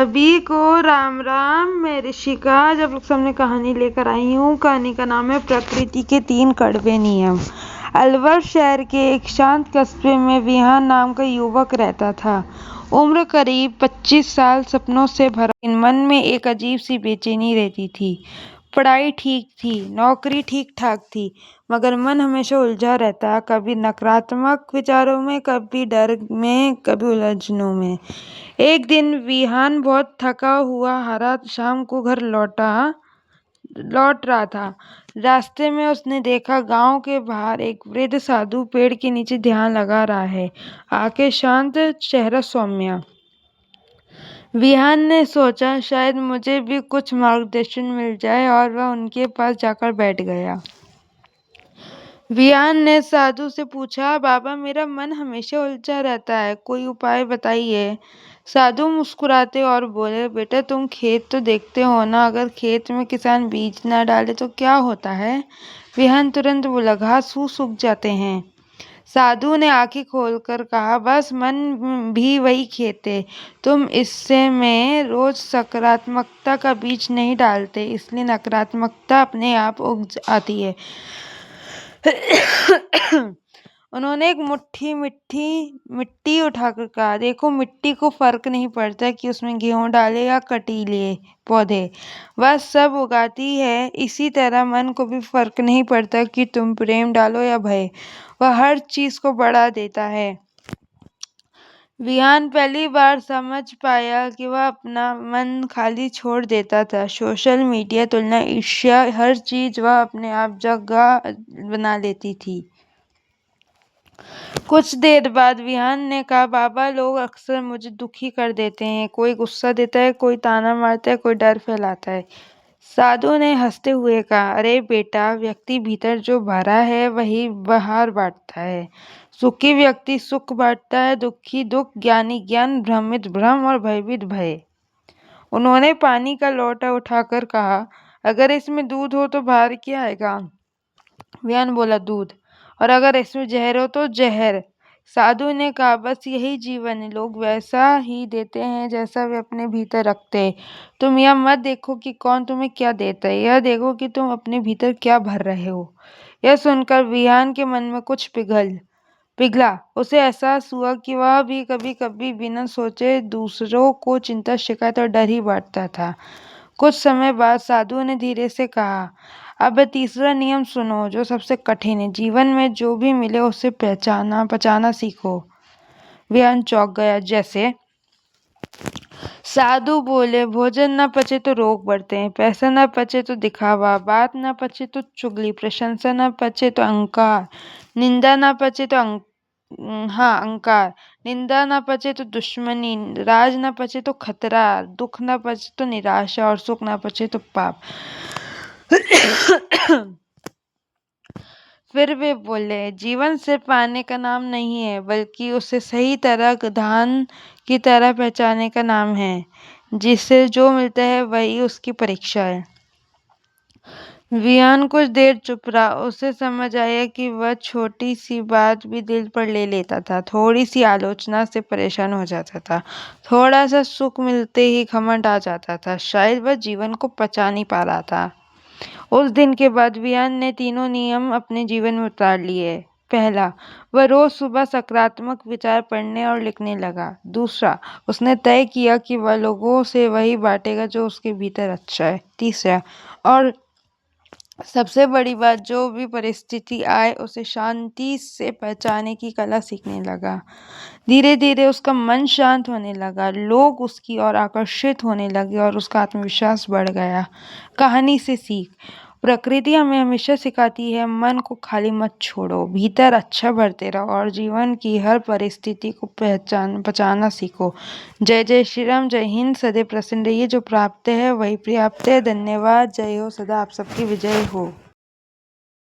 सभी को राम राम। मैं ऋषिका आज आप लोग सामने कहानी लेकर आई हूँ। कहानी का नाम है प्रकृति के 3 कड़वे नियम। अलवर शहर के एक शांत कस्बे में विहान नाम का युवक रहता था। उम्र करीब 25 साल। सपनों से भरा, इन मन में एक अजीब सी बेचैनी रहती थी। पढ़ाई ठीक थी, नौकरी ठीक ठाक थी, मगर मन हमेशा उलझा रहता, कभी नकारात्मक विचारों में, कभी डर में, कभी उलझनों में। एक दिन विहान बहुत थका हुआ हारा शाम को घर लौट रहा था। रास्ते में उसने देखा गांव के बाहर एक वृद्ध साधु पेड़ के नीचे ध्यान लगा रहा है। आंखें शांत, चेहरा सौम्य। विहान ने सोचा शायद मुझे भी कुछ मार्गदर्शन मिल जाए, और वह उनके पास जाकर बैठ गया। विहान ने साधु से पूछा, बाबा मेरा मन हमेशा उलझा रहता है, कोई उपाय बताइए। साधु मुस्कुराते और बोले, बेटा तुम खेत तो देखते हो ना, अगर खेत में किसान बीज ना डाले तो क्या होता है। विहान तुरंत बोला, घास फूस सूख जाते हैं। साधु ने आंखें खोलकर कहा, बस मन भी वही खेत है। तुम इससे में रोज सकारात्मकता का बीज नहीं डालते, इसलिए नकारात्मकता अपने आप उग आती है। उन्होंने एक मुट्ठी मिट्टी उठाकर कहा, देखो मिट्टी को फर्क नहीं पड़ता कि उसमें गेहूं डाले या कटीले पौधे, वह सब उगाती है। इसी तरह मन को भी फर्क नहीं पड़ता कि तुम प्रेम डालो या भय, वह हर चीज को बढ़ा देता है। विहान पहली बार समझ पाया कि वह अपना मन खाली छोड़ देता था। सोशल मीडिया, तुलना, ईर्ष्या, हर चीज वह अपने आप जगह बना लेती थी। कुछ देर बाद विहान ने कहा, बाबा लोग अक्सर मुझे दुखी कर देते हैं, कोई गुस्सा देता है, कोई ताना मारता है, कोई डर फैलाता है। साधु ने हंसते हुए कहा, अरे बेटा, व्यक्ति भीतर जो भरा है वही बाहर बांटता है। सुखी व्यक्ति सुख बांटता है, दुखी दुख, ज्ञानी ज्ञान, भ्रमित भ्रम और भयभीत भय। उन्होंने पानी का लोटा उठाकर कहा, अगर इसमें दूध हो तो बाहर क्या आएगा। विहान बोला, दूध। और अगर इसमें जहर हो तो जहर। साधु ने कहा, बस यही जीवन है, लोग वैसा ही देते हैं जैसा वे अपने भीतर रखते हैं। तुम यह मत देखो कि कौन तुम्हें क्या देता है, यह देखो कि तुम अपने भीतर क्या भर रहे हो। यह सुनकर विहान के मन में कुछ पिघला। उसे एहसास हुआ कि वह भी कभी कभी बिना सोचे दूसरों को चिंता, शिकायत और डर ही बांटता था। कुछ समय बाद साधु ने धीरे से कहा, अब 3रा नियम सुनो, जो सबसे कठिन है। जीवन में जो भी मिले उसे पहचाना सीखो। विहान चौंक गया। जैसे? साधु बोले, भोजन न पचे तो रोग बढ़ते हैं, पैसा न पचे तो दिखावा, बात न पचे तो चुगली, प्रशंसा न पचे तो अहंकार, निंदा न पचे तो अहंकार, निंदा न पचे तो दुश्मनी, राज न पचे तो खतरा, दुख न पचे तो निराशा, और सुख न पचे तो पाप। फिर वे बोले, जीवन सिर्फ पाने का नाम नहीं है, बल्कि उसे सही तरह धान की तरह पहचाने का नाम है। जिसे जो मिलता है वही उसकी परीक्षा है। विहान कुछ देर चुप रहा। उसे समझ आया कि वह छोटी सी बात भी दिल पर ले लेता था, थोड़ी सी आलोचना से परेशान हो जाता था, थोड़ा सा सुख मिलते ही घमंड आ जाता था। शायद वह जीवन को पचा नहीं पा रहा था। उस दिन के बाद विहान ने 3 नियम अपने जीवन में उतार लिए। पहला, वह रोज सुबह सकारात्मक विचार पढ़ने और लिखने लगा। दूसरा, उसने तय किया कि वह लोगों से वही बांटेगा जो उसके भीतर अच्छा है। तीसरा और सबसे बड़ी बात, जो भी परिस्थिति आए उसे शांति से पहचाने की कला सीखने लगा। धीरे धीरे उसका मन शांत होने लगा, लोग उसकी ओर आकर्षित होने लगे और उसका आत्मविश्वास बढ़ गया। कहानी से सीख, प्रकृति हमें हमेशा सिखाती है, मन को खाली मत छोड़ो, भीतर अच्छा भरते रहो और जीवन की हर परिस्थिति को पहचाना सीखो। जय जय श्री राम, जय हिंद। सदैव प्रसन्न रहिए, जो प्राप्त है वही पर्याप्त है। धन्यवाद। जय हो, सदा आप सबकी विजय हो।